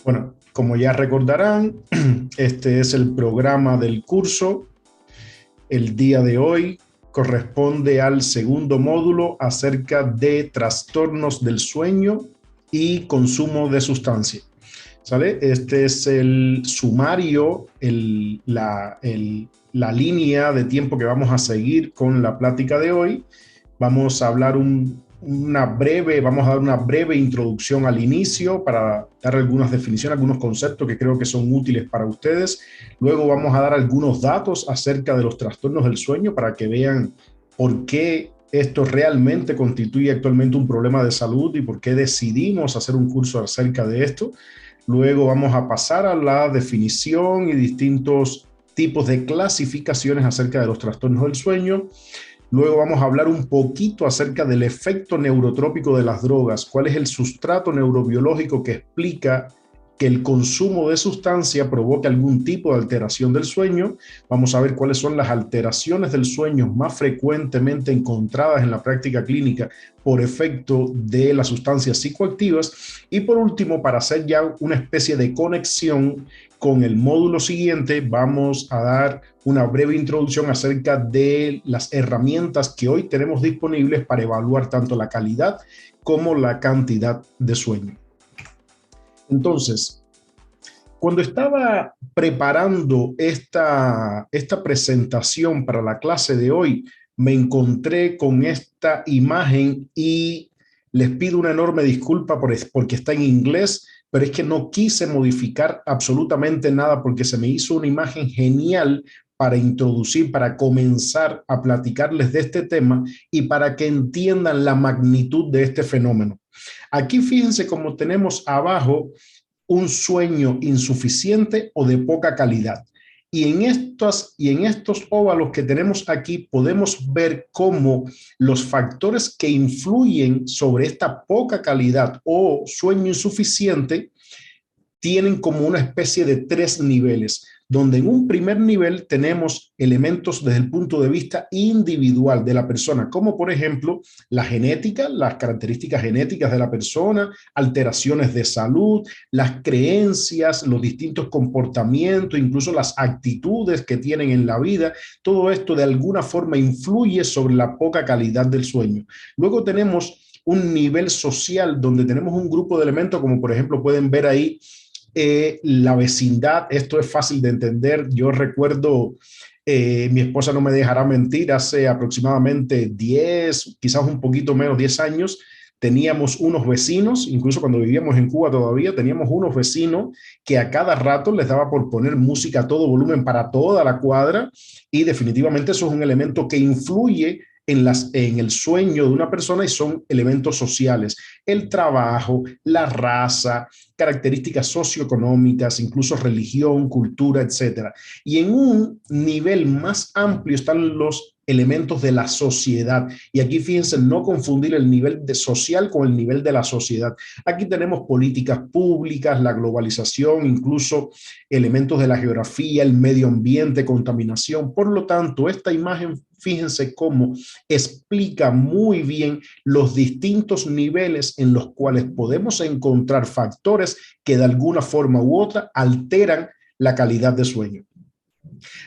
Bueno, como ya recordarán, este es el programa del curso. El día de hoy corresponde al segundo módulo acerca de trastornos del sueño y consumo de sustancias. ¿Sale? Este es el sumario, la línea de tiempo que vamos a seguir con la plática de hoy. Vamos a hablar vamos a dar una breve introducción al inicio para dar algunas definiciones, algunos conceptos que creo que son útiles para ustedes. Luego vamos a dar algunos datos acerca de los trastornos del sueño para que vean por qué esto realmente constituye actualmente un problema de salud y por qué decidimos hacer un curso acerca de esto. Luego vamos a pasar a la definición y distintos tipos de clasificaciones acerca de los trastornos del sueño. Luego vamos a hablar un poquito acerca del efecto neurotrópico de las drogas, cuál es el sustrato neurobiológico que explica que el consumo de sustancia provoca algún tipo de alteración del sueño. Vamos a ver cuáles son las alteraciones del sueño más frecuentemente encontradas en la práctica clínica por efecto de las sustancias psicoactivas. Y por último, para hacer ya una especie de conexión con el módulo siguiente, vamos a dar una breve introducción acerca de las herramientas que hoy tenemos disponibles para evaluar tanto la calidad como la cantidad de sueño. Entonces, cuando estaba preparando esta presentación para la clase de hoy, me encontré con esta imagen y les pido una enorme disculpa porque está en inglés, pero es que no quise modificar absolutamente nada porque se me hizo una imagen genial para introducir, para comenzar a platicarles de este tema y para que entiendan la magnitud de este fenómeno. Aquí fíjense cómo tenemos abajo un sueño insuficiente o de poca calidad. Y en estos óvalos que tenemos aquí podemos ver cómo los factores que influyen sobre esta poca calidad o sueño insuficiente tienen como una especie de tres niveles, donde en un primer nivel tenemos elementos desde el punto de vista individual de la persona, como por ejemplo la genética, las características genéticas de la persona, alteraciones de salud, las creencias, los distintos comportamientos, incluso las actitudes que tienen en la vida. Todo esto de alguna forma influye sobre la poca calidad del sueño. Luego tenemos un nivel social donde tenemos un grupo de elementos, como por ejemplo pueden ver ahí la vecindad. Esto es fácil de entender. Yo recuerdo, mi esposa no me dejará mentir, hace aproximadamente 10, quizás un poquito menos, 10 años, teníamos unos vecinos, incluso cuando vivíamos en Cuba todavía, teníamos unos vecinos que a cada rato les daba por poner música a todo volumen para toda la cuadra y definitivamente eso es un elemento que influye en el sueño de una persona y son elementos sociales. El trabajo, la raza, características socioeconómicas, incluso religión, cultura, etcétera. Y en un nivel más amplio están los elementos de la sociedad. Y aquí fíjense, no confundir el nivel de social con el nivel de la sociedad. Aquí tenemos políticas públicas, la globalización, incluso elementos de la geografía, el medio ambiente, contaminación. Por lo tanto, esta imagen, fíjense cómo explica muy bien los distintos niveles en los cuales podemos encontrar factores que de alguna forma u otra alteran la calidad de sueño.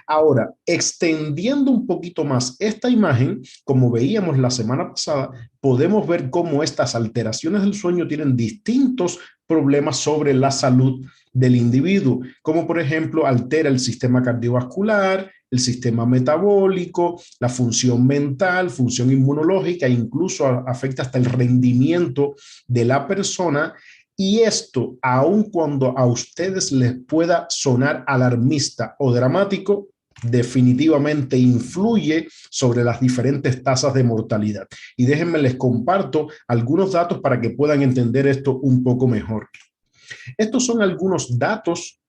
Ahora, extendiendo un poquito más esta imagen, como veíamos la semana pasada, podemos ver cómo estas alteraciones del sueño tienen distintos problemas sobre la salud del individuo, como por ejemplo altera el sistema cardiovascular, el sistema metabólico, la función mental, función inmunológica, incluso afecta hasta el rendimiento de la persona. Y esto, aun cuando a ustedes les pueda sonar alarmista o dramático, definitivamente influye sobre las diferentes tasas de mortalidad. Y déjenme les comparto algunos datos para que puedan entender esto un poco mejor. Estos son algunos datos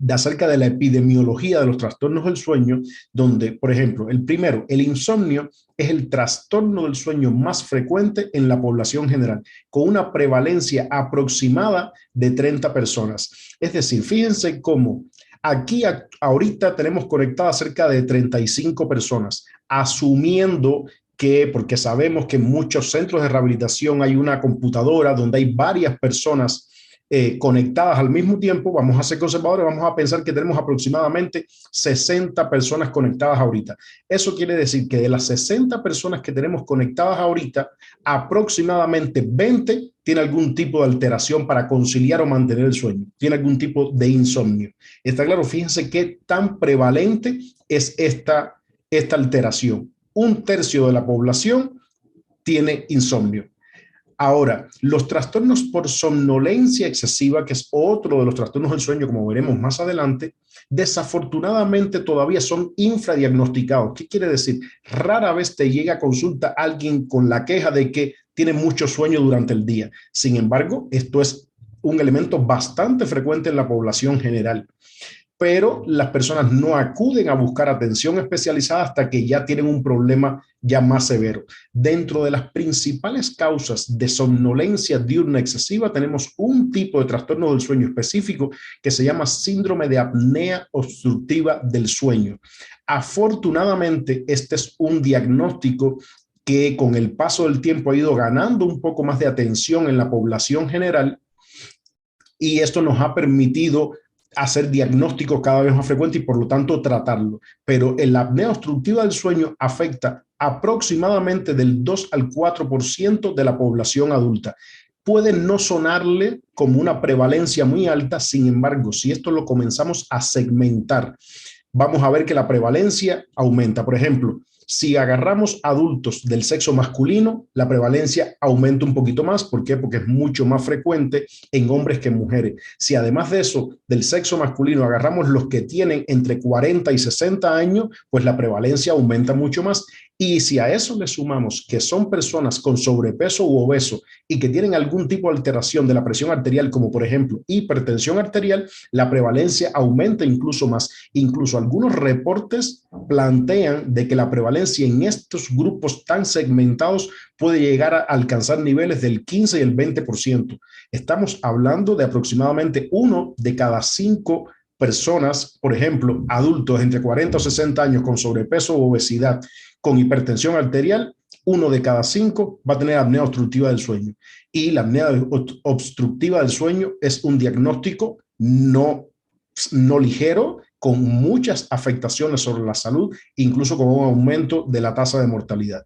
acerca de la epidemiología de los trastornos del sueño, donde, por ejemplo, el primero, el insomnio es el trastorno del sueño más frecuente en la población general, con una prevalencia aproximada de 30 personas. Es decir, fíjense cómo aquí ahorita tenemos conectadas cerca de 35 personas, asumiendo que, porque sabemos que en muchos centros de rehabilitación hay una computadora donde hay varias personas conectadas al mismo tiempo, vamos a ser conservadores, vamos a pensar que tenemos aproximadamente 60 personas conectadas ahorita. Eso quiere decir que de las 60 personas que tenemos conectadas ahorita, aproximadamente 20 tiene algún tipo de alteración para conciliar o mantener el sueño, tiene algún tipo de insomnio. Está claro, fíjense qué tan prevalente es esta alteración. Un tercio de la población tiene insomnio. Ahora, los trastornos por somnolencia excesiva, que es otro de los trastornos del sueño, como veremos más adelante, desafortunadamente todavía son infradiagnosticados. ¿Qué quiere decir? Rara vez te llega a consulta alguien con la queja de que tiene mucho sueño durante el día. Sin embargo, esto es un elemento bastante frecuente en la población general, pero las personas no acuden a buscar atención especializada hasta que ya tienen un problema ya más severo. Dentro de las principales causas de somnolencia diurna excesiva tenemos un tipo de trastorno del sueño específico que se llama síndrome de apnea obstructiva del sueño. Afortunadamente, este es un diagnóstico que con el paso del tiempo ha ido ganando un poco más de atención en la población general, y esto nos ha permitido hacer diagnósticos cada vez más frecuentes y por lo tanto tratarlo. Pero la apnea obstructiva del sueño afecta aproximadamente del 2 al 4% de la población adulta. Puede no sonarle como una prevalencia muy alta, sin embargo, si esto lo comenzamos a segmentar, vamos a ver que la prevalencia aumenta. Por ejemplo, si agarramos adultos del sexo masculino, la prevalencia aumenta un poquito más. ¿Por qué? Porque es mucho más frecuente en hombres que en mujeres. Si además de eso, del sexo masculino, agarramos los que tienen entre 40 y 60 años, pues la prevalencia aumenta mucho más. Y si a eso le sumamos que son personas con sobrepeso u obeso y que tienen algún tipo de alteración de la presión arterial, como por ejemplo hipertensión arterial, la prevalencia aumenta incluso más. Incluso algunos reportes plantean de que la prevalencia en estos grupos tan segmentados puede llegar a alcanzar niveles del 15 y el 20%. Estamos hablando de aproximadamente 1 de cada 5 personas, por ejemplo, adultos entre 40 o 60 años con sobrepeso o obesidad, con hipertensión arterial, 1 de cada 5 va a tener apnea obstructiva del sueño. Y la apnea obstructiva del sueño es un diagnóstico no ligero, con muchas afectaciones sobre la salud, incluso con un aumento de la tasa de mortalidad.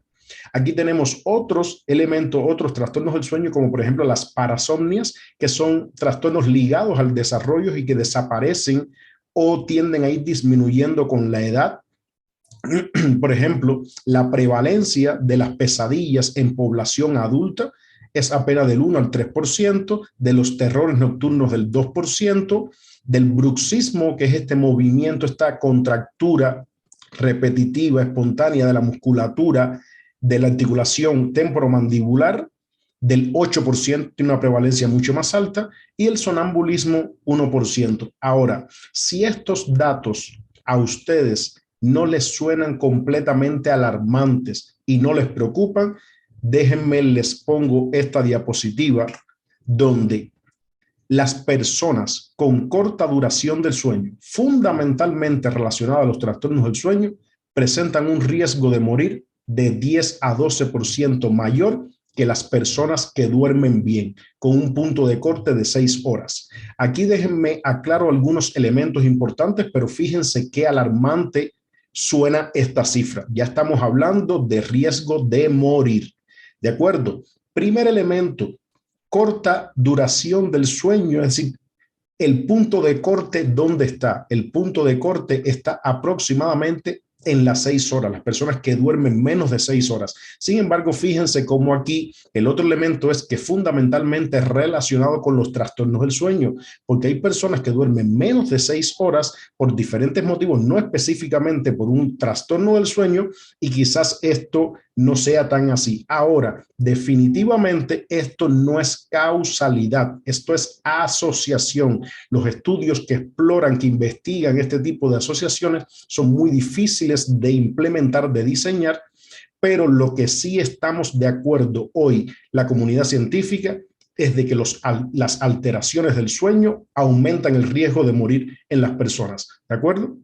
Aquí tenemos otros elementos, otros trastornos del sueño, como por ejemplo las parasomnias, que son trastornos ligados al desarrollo y que desaparecen o tienden a ir disminuyendo con la edad. Por ejemplo, la prevalencia de las pesadillas en población adulta es apenas del 1 al 3%, de los terrores nocturnos del 2%, del bruxismo, que es este movimiento, esta contractura repetitiva, espontánea de la musculatura de la articulación temporomandibular, del 8%, tiene una prevalencia mucho más alta, y el sonambulismo 1%. Ahora, si estos datos a ustedes no les suenan completamente alarmantes y no les preocupan, déjenme, les pongo esta diapositiva donde las personas con corta duración del sueño, fundamentalmente relacionadas a los trastornos del sueño, presentan un riesgo de morir de 10 a 12% mayor que las personas que duermen bien, con un punto de corte de 6 horas. Aquí déjenme aclaro algunos elementos importantes, pero fíjense qué alarmante suena esta cifra. Ya estamos hablando de riesgo de morir. ¿De acuerdo? Primer elemento, corta duración del sueño, es decir, el punto de corte, ¿dónde está? El punto de corte está aproximadamente en las 6 horas, las personas que duermen menos de 6 horas. Sin embargo, fíjense cómo aquí el otro elemento es que fundamentalmente es relacionado con los trastornos del sueño, porque hay personas que duermen menos de 6 horas por diferentes motivos, no específicamente por un trastorno del sueño, y quizás esto no sea tan así. Ahora, definitivamente esto no es causalidad, esto es asociación. Los estudios que exploran, que investigan este tipo de asociaciones son muy difíciles de implementar, de diseñar, pero lo que sí estamos de acuerdo hoy, la comunidad científica, es de que las alteraciones del sueño aumentan el riesgo de morir en las personas. ¿De acuerdo?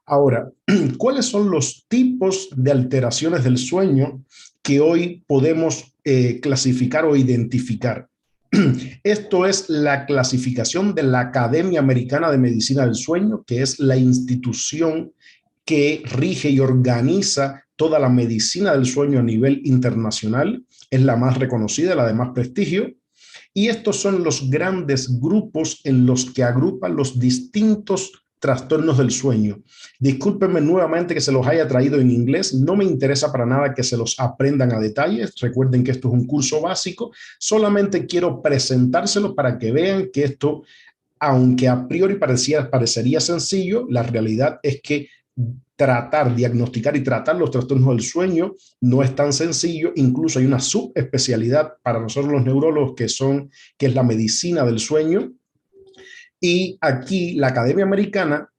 Ahora, ¿cuáles son los tipos de alteraciones del sueño que hoy podemos clasificar o identificar? Esto es la clasificación de la Academia Americana de Medicina del Sueño, que es la institución que rige y organiza toda la medicina del sueño a nivel internacional. Es la más reconocida, la de más prestigio. Y estos son los grandes grupos en los que agrupan los distintos trastornos del sueño. Discúlpenme nuevamente que se los haya traído en inglés. No me interesa para nada que se los aprendan a detalle. Recuerden que esto es un curso básico. Solamente quiero presentárselos para que vean que esto, aunque a priori parecería sencillo, la realidad es que tratar, diagnosticar y tratar los trastornos del sueño no es tan sencillo. Incluso hay una subespecialidad para nosotros los neurólogos que es la medicina del sueño. Y aquí la Academia Americana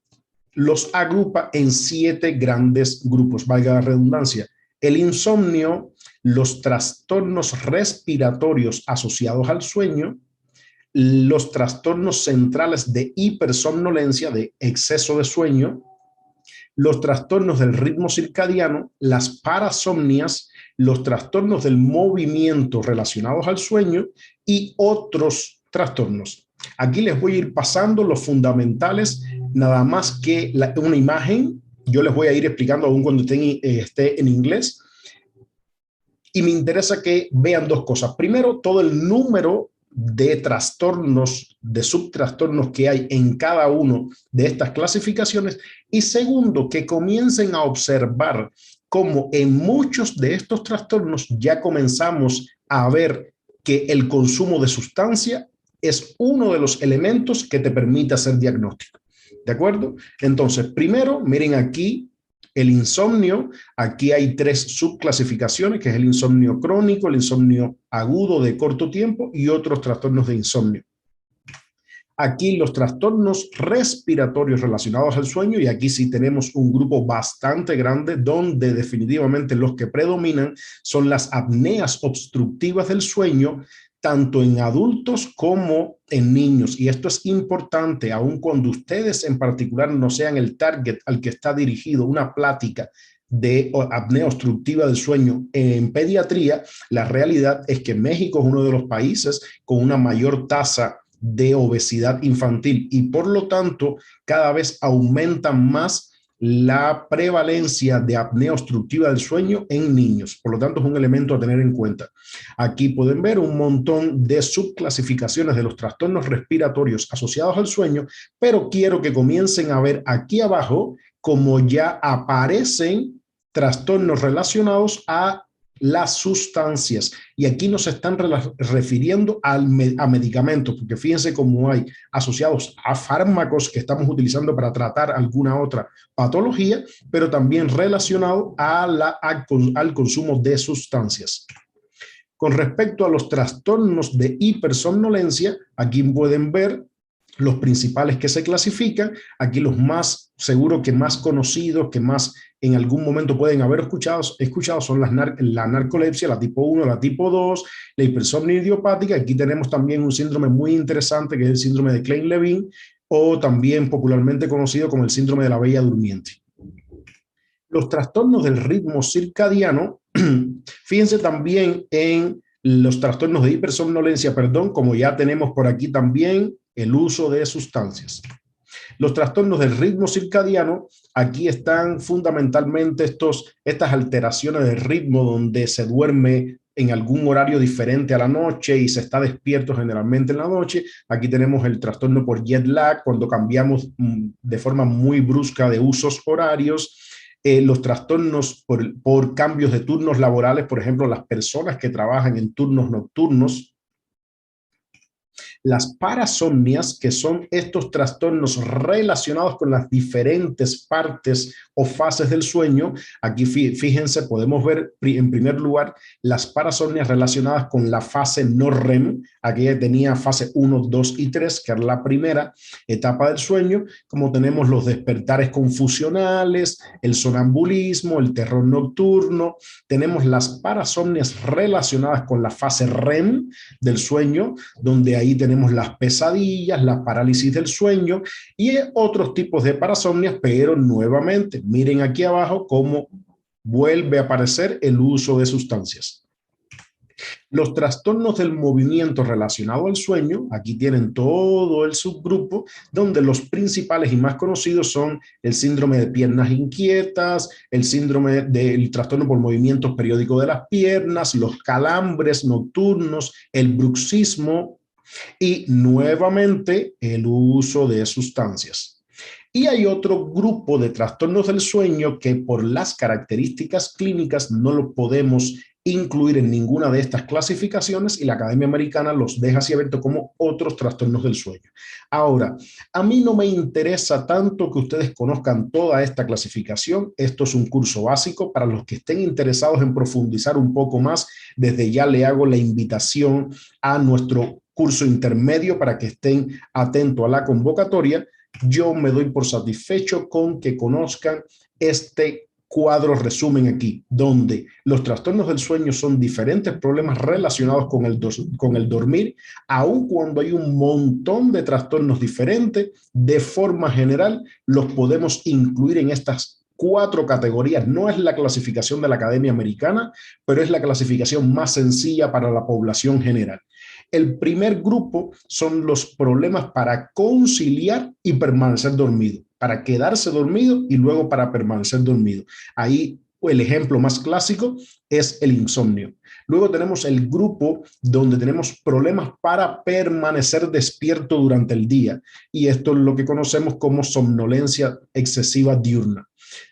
los agrupa en 7 grandes grupos, valga la redundancia: el insomnio, los trastornos respiratorios asociados al sueño, los trastornos centrales de hipersomnolencia, de exceso de sueño, los trastornos del ritmo circadiano, las parasomnias, los trastornos del movimiento relacionados al sueño y otros trastornos. Aquí les voy a ir pasando los fundamentales, nada más que una imagen. Yo les voy a ir explicando aún cuando esté en inglés. Y me interesa que vean 2 cosas. Primero, todo el número de trastornos, de subtrastornos que hay en cada uno de estas clasificaciones. Y segundo, que comiencen a observar cómo en muchos de estos trastornos ya comenzamos a ver que el consumo de sustancia es uno de los elementos que te permite hacer diagnóstico. ¿De acuerdo? Entonces, primero, miren aquí el insomnio. Aquí hay 3 subclasificaciones, que es el insomnio crónico, el insomnio agudo de corto tiempo y otros trastornos de insomnio. Aquí los trastornos respiratorios relacionados al sueño, y aquí sí tenemos un grupo bastante grande donde definitivamente los que predominan son las apneas obstructivas del sueño, tanto en adultos como en niños. Y esto es importante, aun cuando ustedes en particular no sean el target al que está dirigido una plática de apnea obstructiva del sueño en pediatría. La realidad es que México es uno de los países con una mayor tasa de obesidad infantil y por lo tanto cada vez aumenta más la prevalencia de apnea obstructiva del sueño en niños. Por lo tanto, es un elemento a tener en cuenta. Aquí pueden ver un montón de subclasificaciones de los trastornos respiratorios asociados al sueño, pero quiero que comiencen a ver aquí abajo cómo ya aparecen trastornos relacionados a las sustancias. Y aquí nos están refiriendo a medicamentos, porque fíjense cómo hay asociados a fármacos que estamos utilizando para tratar alguna otra patología, pero también relacionado al consumo de sustancias. Con respecto a los trastornos de hipersomnolencia, aquí pueden ver los principales que se clasifican. Aquí los más, seguro que más conocidos, que más en algún momento pueden haber escuchado son la narcolepsia, la tipo 1, la tipo 2, la hipersomnia idiopática. Aquí tenemos también un síndrome muy interesante que es el síndrome de Klein-Levin, o también popularmente conocido como el síndrome de la bella durmiente. Los trastornos del ritmo circadiano, fíjense también en los trastornos de hipersomnolencia, como ya tenemos por aquí también el uso de sustancias. Los trastornos del ritmo circadiano, aquí están fundamentalmente estas alteraciones del ritmo donde se duerme en algún horario diferente a la noche y se está despierto generalmente en la noche. Aquí tenemos el trastorno por jet lag, cuando cambiamos de forma muy brusca de usos horarios. Los trastornos por cambios de turnos laborales, por ejemplo, las personas que trabajan en turnos nocturnos. Las parasomnias, que son estos trastornos relacionados con las diferentes partes o fases del sueño. Aquí fíjense, podemos ver en primer lugar las parasomnias relacionadas con la fase no REM. Aquí tenía fase 1, 2 y 3, que era la primera etapa del sueño, como tenemos los despertares confusionales, el sonambulismo, el terror nocturno. Tenemos las parasomnias relacionadas con la fase REM del sueño, donde ahí tenemos las pesadillas, la parálisis del sueño y otros tipos de parasomnias, pero nuevamente, miren aquí abajo cómo vuelve a aparecer el uso de sustancias. Los trastornos del movimiento relacionado al sueño, aquí tienen todo el subgrupo, donde los principales y más conocidos son el síndrome de piernas inquietas, el síndrome del trastorno por movimientos periódicos de las piernas, los calambres nocturnos, el bruxismo y nuevamente el uso de sustancias. Y hay otro grupo de trastornos del sueño que por las características clínicas no lo podemos incluir en ninguna de estas clasificaciones y la Academia Americana los deja así abierto como otros trastornos del sueño. Ahora, a mí no me interesa tanto que ustedes conozcan toda esta clasificación. Esto es un curso básico para los que estén interesados en profundizar un poco más. Desde ya le hago la invitación a nuestro curso intermedio para que estén atentos a la convocatoria. Yo me doy por satisfecho con que conozcan este cuadro resumen aquí, donde los trastornos del sueño son diferentes problemas relacionados con el dormir, aun cuando hay un montón de trastornos diferentes, de forma general los podemos incluir en estas 4 categorías. No es la clasificación de la Academia Americana, pero es la clasificación más sencilla para la población general. El primer grupo son los problemas para conciliar y permanecer dormido, para quedarse dormido y luego para permanecer dormido. Ahí el ejemplo más clásico es el insomnio. Luego tenemos el grupo donde tenemos problemas para permanecer despierto durante el día y esto es lo que conocemos como somnolencia excesiva diurna.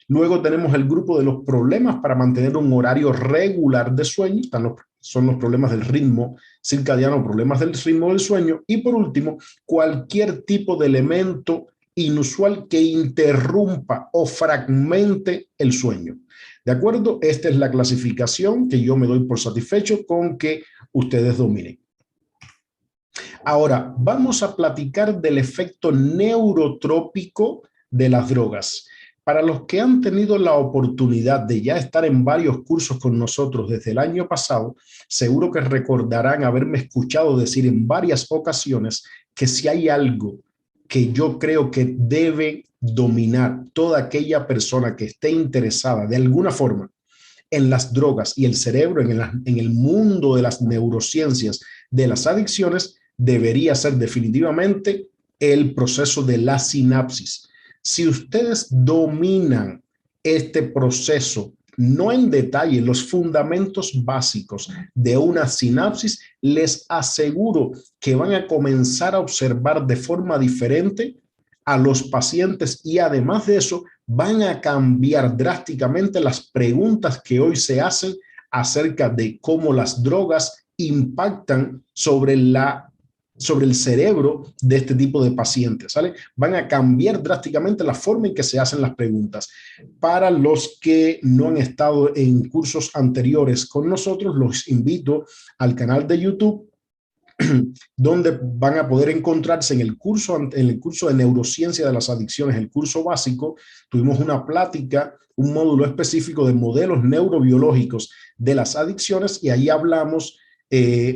Luego tenemos el grupo de los problemas para mantener un horario regular de sueño, son los problemas del ritmo circadiano, problemas del ritmo del sueño. Y por último, cualquier tipo de elemento inusual que interrumpa o fragmente el sueño. ¿De acuerdo? Esta es la clasificación que yo me doy por satisfecho con que ustedes dominen. Ahora, vamos a platicar del efecto neurotrópico de las drogas. Para los que han tenido la oportunidad de ya estar en varios cursos con nosotros desde el año pasado, seguro que recordarán haberme escuchado decir en varias ocasiones que si hay algo que yo creo que debe dominar toda aquella persona que esté interesada de alguna forma en las drogas y el cerebro, en el mundo de las neurociencias, de las adicciones, debería ser definitivamente el proceso de la sinapsis. Si ustedes dominan este proceso, no en detalle, los fundamentos básicos de una sinapsis, les aseguro que van a comenzar a observar de forma diferente a los pacientes y además de eso van a cambiar drásticamente las preguntas que hoy se hacen acerca de cómo las drogas impactan sobre el cerebro de este tipo de pacientes, ¿sale? Van a cambiar drásticamente la forma en que se hacen las preguntas. Para los que no han estado en cursos anteriores con nosotros, los invito al canal de YouTube donde van a poder encontrarse en el curso de neurociencia de las adicciones, el curso básico. Tuvimos una plática, un módulo específico de modelos neurobiológicos de las adicciones y ahí hablamos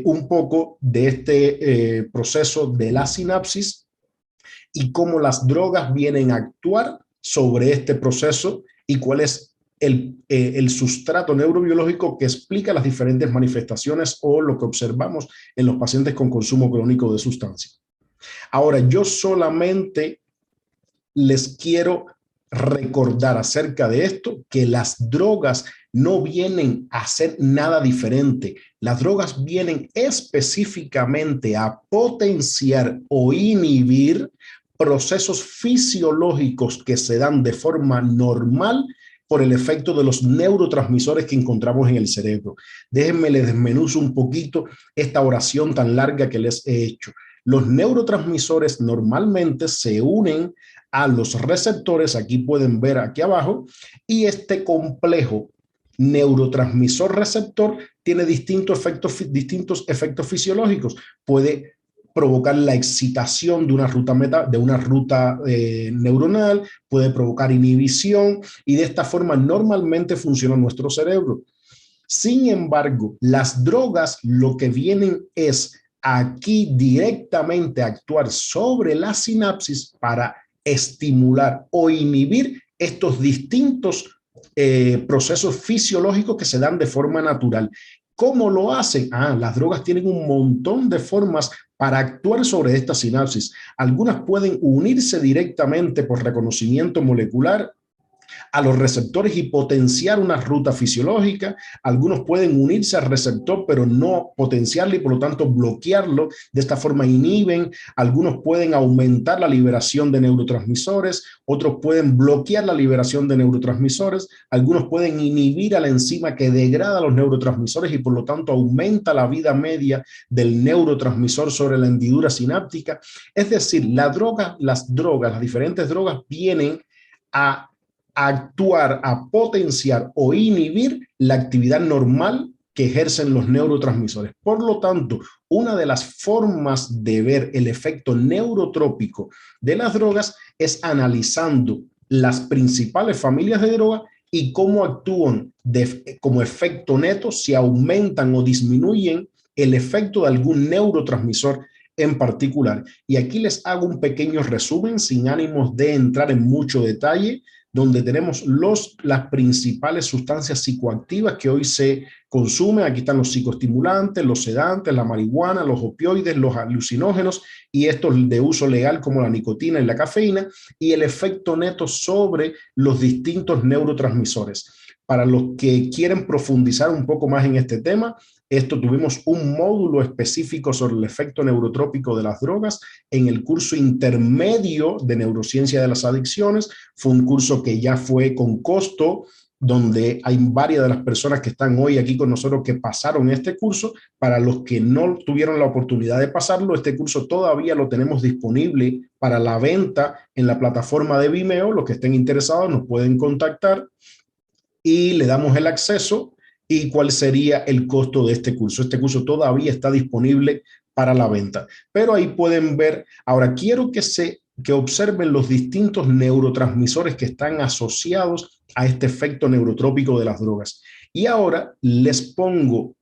un poco de este proceso de la sinapsis y cómo las drogas vienen a actuar sobre este proceso y cuál es el sustrato neurobiológico que explica las diferentes manifestaciones o lo que observamos en los pacientes con consumo crónico de sustancias. Ahora, yo solamente les quiero recordar acerca de esto, que las drogas no vienen a hacer nada diferente. Las drogas vienen específicamente a potenciar o inhibir procesos fisiológicos que se dan de forma normal por el efecto de los neurotransmisores que encontramos en el cerebro. Déjenme les desmenuzo un poquito esta oración tan larga que les he hecho. Los neurotransmisores normalmente se unen a los receptores, aquí pueden ver aquí abajo, y este complejo neurotransmisor-receptor tiene distintos efectos fisiológicos. Puede provocar la excitación de una ruta neuronal, puede provocar inhibición y de esta forma normalmente funciona nuestro cerebro. Sin embargo, las drogas lo que vienen es aquí directamente a actuar sobre la sinapsis para estimular o inhibir estos distintos procesos fisiológicos que se dan de forma natural. ¿Cómo lo hacen? Las drogas tienen un montón de formas para actuar sobre esta sinapsis. Algunas pueden unirse directamente por reconocimiento molecular a los receptores y potenciar una ruta fisiológica. Algunos pueden unirse al receptor, pero no potenciarlo y por lo tanto bloquearlo. De esta forma inhiben. Algunos pueden aumentar la liberación de neurotransmisores, otros pueden bloquear la liberación de neurotransmisores, algunos pueden inhibir a la enzima que degrada los neurotransmisores y por lo tanto aumenta la vida media del neurotransmisor sobre la hendidura sináptica. Es decir, las diferentes drogas vienen a actuar, a potenciar o inhibir la actividad normal que ejercen los neurotransmisores. Por lo tanto, una de las formas de ver el efecto neurotrópico de las drogas es analizando las principales familias de droga y cómo actúan como efecto neto, si aumentan o disminuyen el efecto de algún neurotransmisor en particular. Y aquí les hago un pequeño resumen sin ánimos de entrar en mucho detalle, donde tenemos las principales sustancias psicoactivas que hoy se consumen. Aquí están los psicoestimulantes, los sedantes, la marihuana, los opioides, los alucinógenos y estos de uso legal como la nicotina y la cafeína, y el efecto neto sobre los distintos neurotransmisores. Para los que quieren profundizar un poco más en este tema, tuvimos un módulo específico sobre el efecto neurotrópico de las drogas en el curso intermedio de neurociencia de las adicciones. Fue un curso que ya fue con costo, donde hay varias de las personas que están hoy aquí con nosotros que pasaron este curso. Para los que no tuvieron la oportunidad de pasarlo, este curso todavía lo tenemos disponible para la venta en la plataforma de Vimeo. Los que estén interesados nos pueden contactar y le damos el acceso. ¿Y cuál sería el costo de este curso? Este curso todavía está disponible para la venta, pero ahí pueden ver. Ahora quiero que observen los distintos neurotransmisores que están asociados a este efecto neurotrópico de las drogas. Y ahora les pongo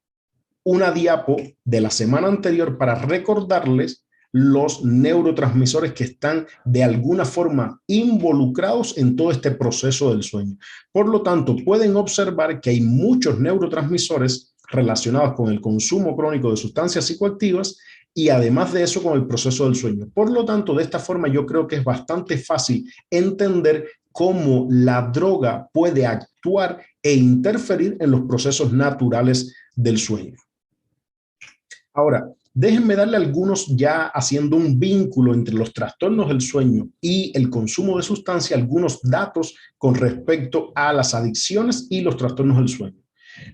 una diapo de la semana anterior para recordarles los neurotransmisores que están de alguna forma involucrados en todo este proceso del sueño. Por lo tanto, pueden observar que hay muchos neurotransmisores relacionados con el consumo crónico de sustancias psicoactivas y además de eso con el proceso del sueño. Por lo tanto, de esta forma yo creo que es bastante fácil entender cómo la droga puede actuar e interferir en los procesos naturales del sueño. Ahora, déjenme darle algunos, ya haciendo un vínculo entre los trastornos del sueño y el consumo de sustancia, algunos datos con respecto a las adicciones y los trastornos del sueño.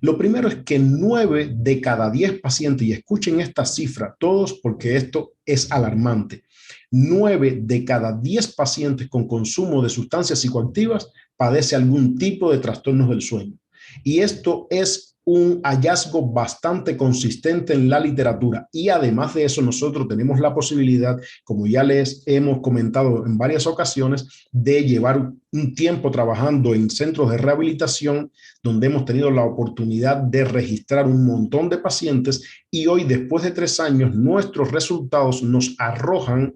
Lo primero es que 9 de cada 10 pacientes, y escuchen esta cifra todos porque esto es alarmante, 9 de cada 10 pacientes con consumo de sustancias psicoactivas padece algún tipo de trastornos del sueño. Y esto es un hallazgo bastante consistente en la literatura. Y además de eso, nosotros tenemos la posibilidad, como ya les hemos comentado en varias ocasiones, de llevar un tiempo trabajando en centros de rehabilitación, donde hemos tenido la oportunidad de registrar un montón de pacientes. Y hoy, después de 3 años, nuestros resultados nos arrojan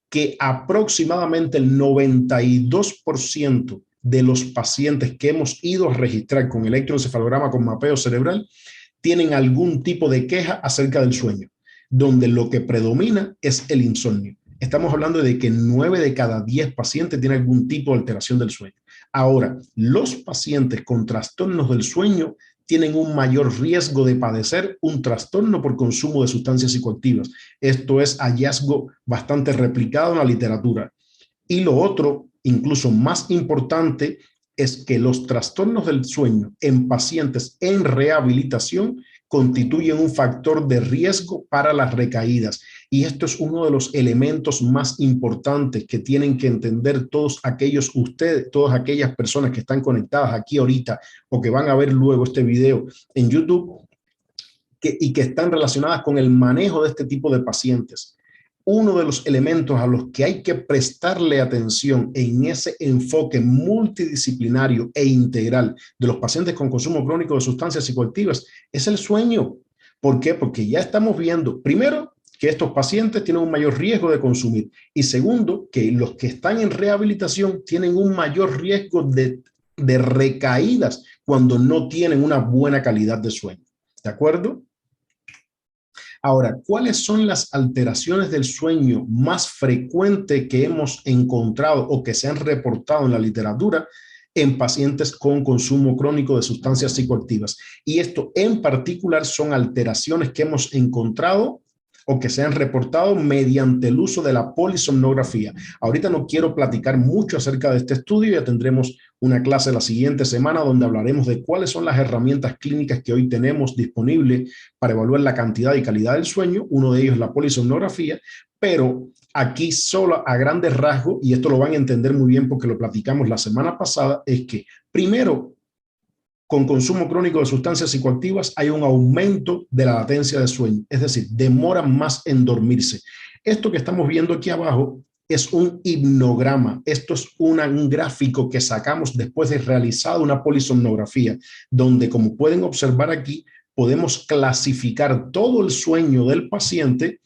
que aproximadamente el 92% de los pacientes que hemos ido a registrar con electroencefalograma con mapeo cerebral tienen algún tipo de queja acerca del sueño, donde lo que predomina es el insomnio. Estamos hablando de que 9 de cada 10 pacientes tienen algún tipo de alteración del sueño. Ahora, los pacientes con trastornos del sueño tienen un mayor riesgo de padecer un trastorno por consumo de sustancias psicoactivas. Esto es hallazgo bastante replicado en la literatura. Y lo otro, incluso más importante, es que los trastornos del sueño en pacientes en rehabilitación constituyen un factor de riesgo para las recaídas. Y esto es uno de los elementos más importantes que tienen que entender todos ustedes, todas aquellas personas que están conectadas aquí ahorita o que van a ver luego este video en YouTube y que están relacionadas con el manejo de este tipo de pacientes. Uno de los elementos a los que hay que prestarle atención en ese enfoque multidisciplinario e integral de los pacientes con consumo crónico de sustancias psicoactivas es el sueño. ¿Por qué? Porque ya estamos viendo, primero, que estos pacientes tienen un mayor riesgo de consumir y segundo, que los que están en rehabilitación tienen un mayor riesgo de recaídas cuando no tienen una buena calidad de sueño. ¿De acuerdo? Ahora, ¿cuáles son las alteraciones del sueño más frecuentes que hemos encontrado o que se han reportado en la literatura en pacientes con consumo crónico de sustancias psicoactivas? Y esto en particular son alteraciones que hemos encontrado o que se han reportado mediante el uso de la polisomnografía. Ahorita no quiero platicar mucho acerca de este estudio, ya tendremos una clase la siguiente semana donde hablaremos de cuáles son las herramientas clínicas que hoy tenemos disponibles para evaluar la cantidad y calidad del sueño. Uno de ellos es la polisomnografía, pero aquí solo a grandes rasgos, y esto lo van a entender muy bien porque lo platicamos la semana pasada, es que primero, con consumo crónico de sustancias psicoactivas hay un aumento de la latencia de sueño, es decir, demoran más en dormirse. Esto que estamos viendo aquí abajo es un hipnograma. Esto es un gráfico que sacamos después de realizar una polisomnografía, donde, como pueden observar aquí, podemos clasificar todo el sueño del paciente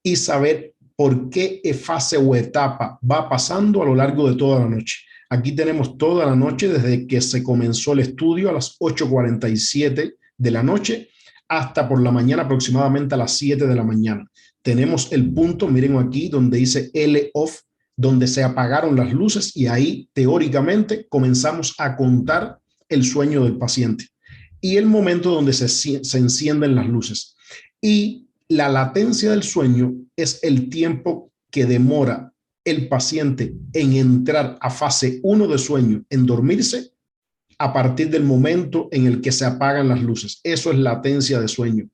y saber por qué fase o etapa va pasando a lo largo de toda la noche. Aquí tenemos toda la noche desde que se comenzó el estudio a las 8:47 de la noche hasta por la mañana aproximadamente a las 7 de la mañana. Tenemos el punto, miren aquí, donde dice L off, donde se apagaron las luces y ahí teóricamente comenzamos a contar el sueño del paciente y el momento donde se encienden las luces. Y la latencia del sueño es el tiempo que demora el paciente en entrar a fase 1 de sueño, en dormirse, a partir del momento en el que se apagan las luces. Eso es latencia de sueño.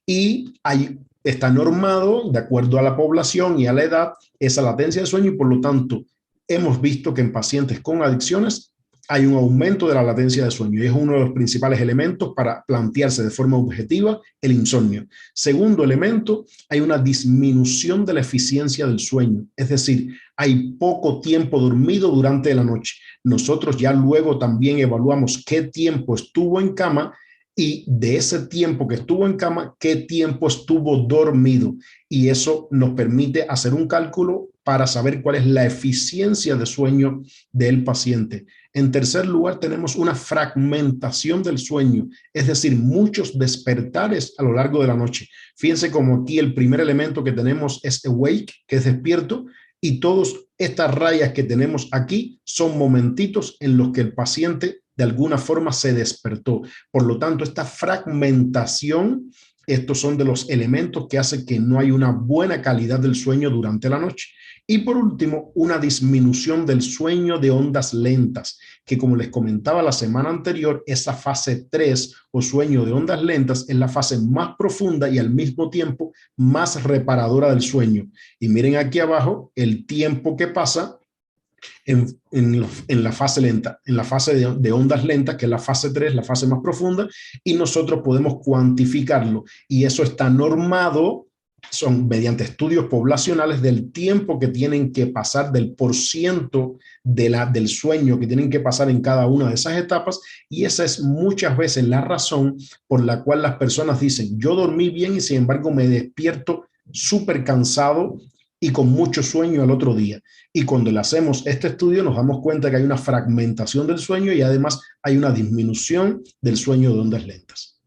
Y ahí está normado, de acuerdo a la población y a la edad, esa latencia de sueño y por lo tanto hemos visto que en pacientes con adicciones hay un aumento de la latencia de sueño y es uno de los principales elementos para plantearse de forma objetiva el insomnio. Segundo elemento, hay una disminución de la eficiencia del sueño, es decir, hay poco tiempo dormido durante la noche. Nosotros ya luego también evaluamos qué tiempo estuvo en cama y de ese tiempo que estuvo en cama, qué tiempo estuvo dormido. Y eso nos permite hacer un cálculo para saber cuál es la eficiencia de sueño del paciente. En tercer lugar, tenemos una fragmentación del sueño, es decir, muchos despertares a lo largo de la noche. Fíjense como aquí el primer elemento que tenemos es awake, que es despierto, y todas estas rayas que tenemos aquí son momentitos en los que el paciente de alguna forma se despertó. Por lo tanto, esta fragmentación, estos son de los elementos que hacen que no hay una buena calidad del sueño durante la noche. Y por último, una disminución del sueño de ondas lentas, que como les comentaba la semana anterior, esa fase 3 o sueño de ondas lentas es la fase más profunda y al mismo tiempo más reparadora del sueño. Y miren aquí abajo el tiempo que pasa en la fase lenta, en la fase de ondas lentas, que es la fase 3, la fase más profunda, y nosotros podemos cuantificarlo. Y eso está normado, son mediante estudios poblacionales del tiempo que tienen que pasar, del porciento del sueño que tienen que pasar en cada una de esas etapas, y esa es muchas veces la razón por la cual las personas dicen, yo dormí bien y sin embargo me despierto súper cansado y con mucho sueño al otro día. Y cuando le hacemos este estudio nos damos cuenta que hay una fragmentación del sueño y además hay una disminución del sueño de ondas lentas.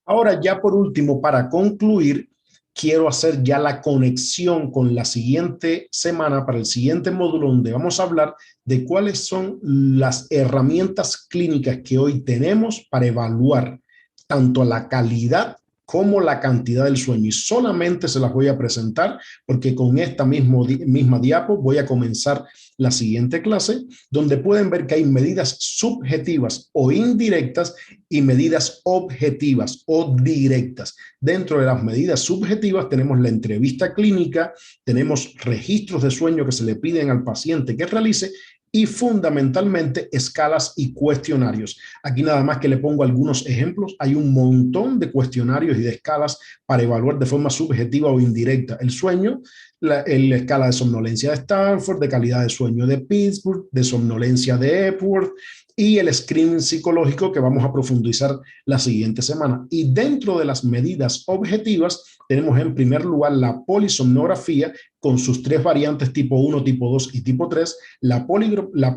Ahora ya por último, para concluir, quiero hacer ya la conexión con la siguiente semana para el siguiente módulo donde vamos a hablar de cuáles son las herramientas clínicas que hoy tenemos para evaluar tanto la calidad como la cantidad del sueño. Y solamente se las voy a presentar porque con esta misma diapo voy a comenzar la siguiente clase, donde pueden ver que hay medidas subjetivas o indirectas y medidas objetivas o directas. Dentro de las medidas subjetivas tenemos la entrevista clínica, tenemos registros de sueño que se le piden al paciente que realice y fundamentalmente escalas y cuestionarios. Aquí nada más que le pongo algunos ejemplos. Hay un montón de cuestionarios y de escalas para evaluar de forma subjetiva o indirecta el sueño. La escala de somnolencia de Stanford, de calidad de sueño de Pittsburgh, de somnolencia de Epworth y el screening psicológico que vamos a profundizar la siguiente semana. Y dentro de las medidas objetivas tenemos en primer lugar la polisomnografía con sus 3 variantes tipo 1, tipo 2 y tipo 3, la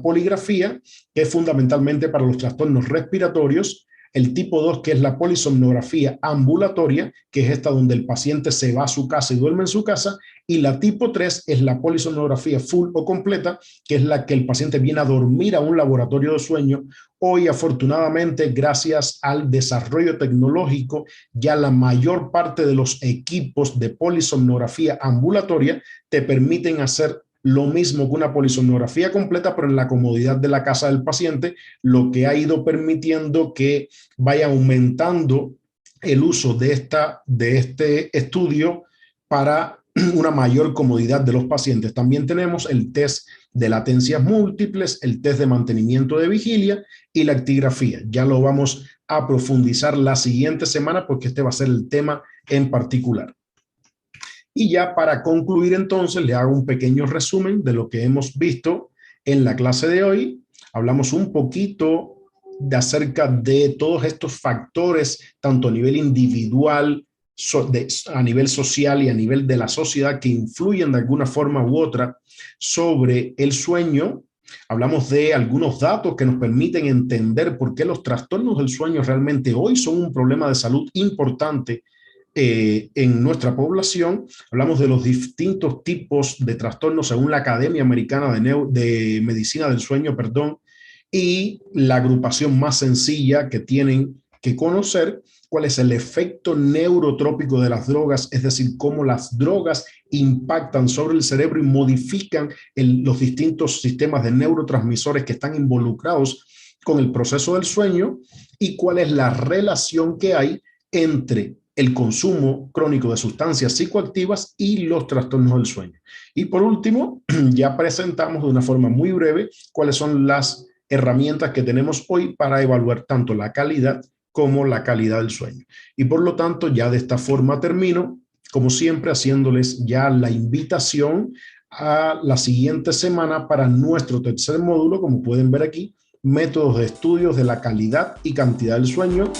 poligrafía, que es fundamentalmente para los trastornos respiratorios, el tipo 2, que es la polisomnografía ambulatoria, que es esta donde el paciente se va a su casa y duerme en su casa, y la tipo 3 es la polisomnografía full o completa, que es la que el paciente viene a dormir a un laboratorio de sueño. Hoy, afortunadamente, gracias al desarrollo tecnológico, ya la mayor parte de los equipos de polisomnografía ambulatoria te permiten hacer lo mismo que una polisomnografía completa, pero en la comodidad de la casa del paciente, lo que ha ido permitiendo que vaya aumentando el uso de este estudio para una mayor comodidad de los pacientes. También tenemos el test de latencias múltiples, el test de mantenimiento de vigilia y la actigrafía. Ya lo vamos a profundizar la siguiente semana porque este va a ser el tema en particular. Y ya para concluir entonces, le hago un pequeño resumen de lo que hemos visto en la clase de hoy. Hablamos un poquito acerca de todos estos factores, tanto a nivel individual, a nivel social y a nivel de la sociedad, que influyen de alguna forma u otra sobre el sueño. Hablamos de algunos datos que nos permiten entender por qué los trastornos del sueño realmente hoy son un problema de salud importante en nuestra población. Hablamos de los distintos tipos de trastornos según la Academia Americana de Medicina del Sueño, perdón, y la agrupación más sencilla que tienen que conocer, cuál es el efecto neurotrópico de las drogas, es decir, cómo las drogas impactan sobre el cerebro y modifican los distintos sistemas de neurotransmisores que están involucrados con el proceso del sueño, y cuál es la relación que hay entre el consumo crónico de sustancias psicoactivas y los trastornos del sueño. Y por último, ya presentamos de una forma muy breve cuáles son las herramientas que tenemos hoy para evaluar tanto la calidad como la calidad del sueño. Y por lo tanto, ya de esta forma termino, como siempre, haciéndoles ya la invitación a la siguiente semana para nuestro tercer módulo, como pueden ver aquí, métodos de estudios de la calidad y cantidad del sueño,